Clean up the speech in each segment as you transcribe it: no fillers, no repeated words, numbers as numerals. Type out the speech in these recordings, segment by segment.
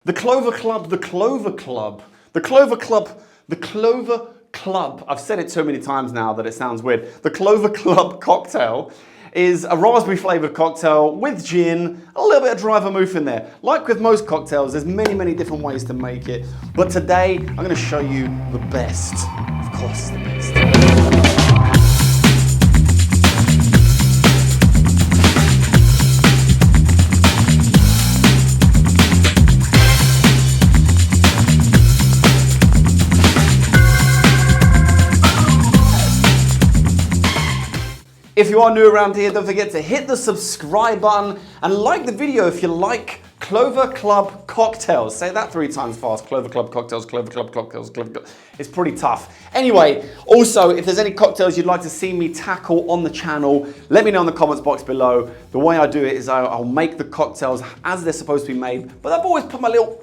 The Clover Club, the Clover Club, the Clover Club, the Clover Club. I've said it so many times now that it sounds weird. The Clover Club cocktail is a raspberry flavored cocktail with gin, a little bit of dry vermouth in there. Like with most cocktails, there's many different ways to make it. But today, I'm going to show you the best. Of course, the best. If you are new around here, don't forget to hit the subscribe button and like the video if you like Clover Club cocktails. Say that 3 times fast. Clover Club cocktails, Clover Club cocktails, Clover Club. It's pretty tough. Anyway, also, if there's any cocktails you'd like to see me tackle on the channel, let me know in the comments box below. The way I do it is I'll make the cocktails as they're supposed to be made, but I've always put my little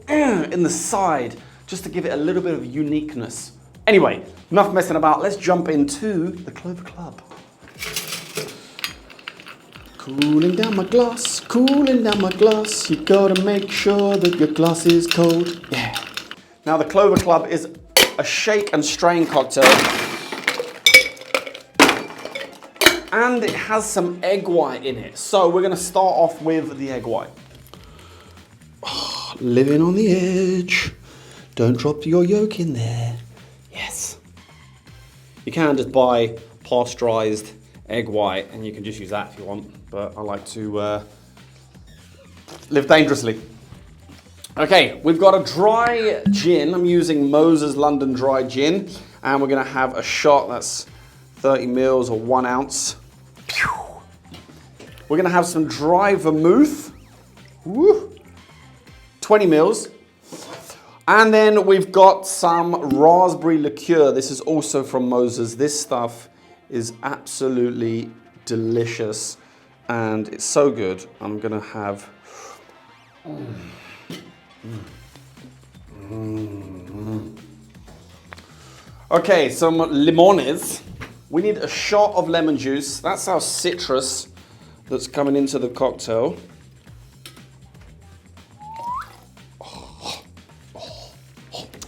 in the side just to give it a little bit of uniqueness. Anyway, enough messing about. Let's jump into the Clover Club. Cooling down my glass, cooling down my glass. You gotta make sure that your glass is cold. Yeah. Now the Clover Club is a shake and strain cocktail. And it has some egg white in it. So we're gonna start off with the egg white. Oh, living on the edge. Don't drop your yolk in there. Yes. You can just buy pasteurized egg white and you can just use that if you want, but I like to live dangerously. Okay, we've got a dry gin. I'm using Moses London Dry Gin, and we're gonna have a shot that's 30 mils or 1 ounce. We're gonna have some dry vermouth, 20 mils. And then we've got some raspberry liqueur. This is also from Moses. This stuff is absolutely delicious and it's so good. I'm gonna have Okay, some limones. We need a shot of lemon juice. That's our citrus that's coming into the cocktail.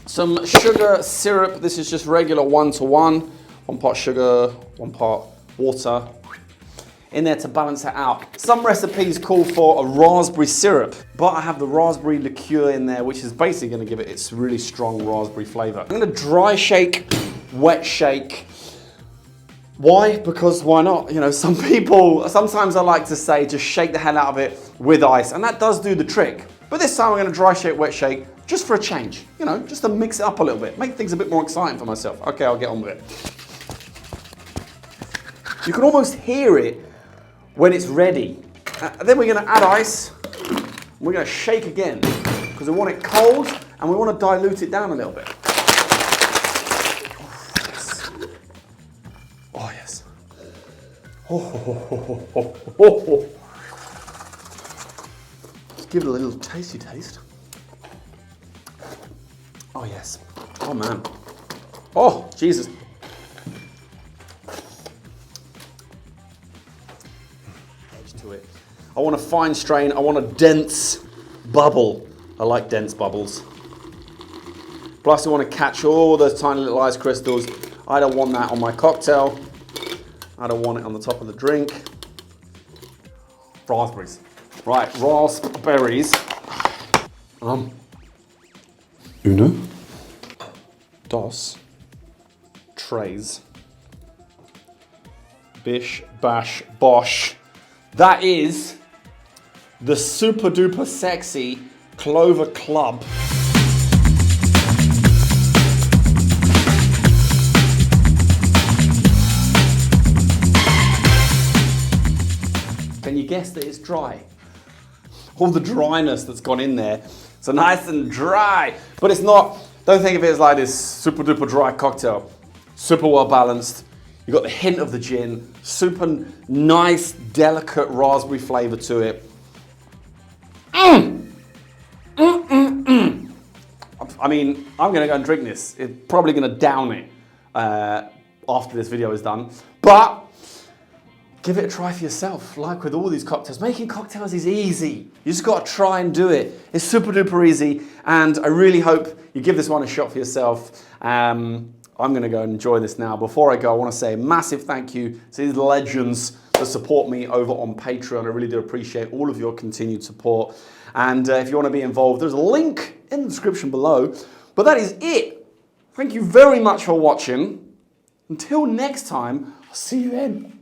Some sugar syrup. This is just regular 1-to-1. 1 part sugar, 1 part water. In there to balance it out. Some recipes call for a raspberry syrup, but I have the raspberry liqueur in there, which is basically gonna give it its really strong raspberry flavor. I'm gonna dry shake, wet shake. Why? Because why not? You know, some people, sometimes I like to say, just shake the hell out of it with ice, and that does do the trick. But this time I'm gonna dry shake, wet shake, just for a change, you know, just to mix it up a little bit, make things a bit more exciting for myself. Okay, I'll get on with it. You can almost hear it when it's ready. Then we're gonna add ice. We're gonna shake again, because we want it cold and we want to dilute it down a little bit. Oh yes. Oh. Let's give it a little tasty taste. Oh yes. Oh man. Oh Jesus. Edge to it. I want a fine strain. I want a dense bubble. I like dense bubbles. Plus I want to catch all those tiny little ice crystals. I don't want that on my cocktail. I don't want it on the top of the drink. Raspberries. Right, raspberries. Uno, dos, tres, bish, bash, bosh. That is the super duper sexy Clover Club. Can you guess that it's dry? All the dryness that's gone in there. So nice and dry, but it's not, don't think of it as like this super duper dry cocktail. Super well balanced. You've got the hint of the gin, super nice, delicate raspberry flavor to it. I mean, I'm gonna go and drink this. It's probably gonna down it after this video is done. But give it a try for yourself. Like with all these cocktails, making cocktails is easy. You just got to try and do it. It's super duper easy, and I really hope you give this one a shot for yourself. I'm going to go and enjoy this now. Before I go, I want to say a massive thank you to these legends that support me over on Patreon. I really do appreciate all of your continued support. And if you want to be involved, there's a link in the description below. But that is it. Thank you very much for watching. Until next time, I'll see you then.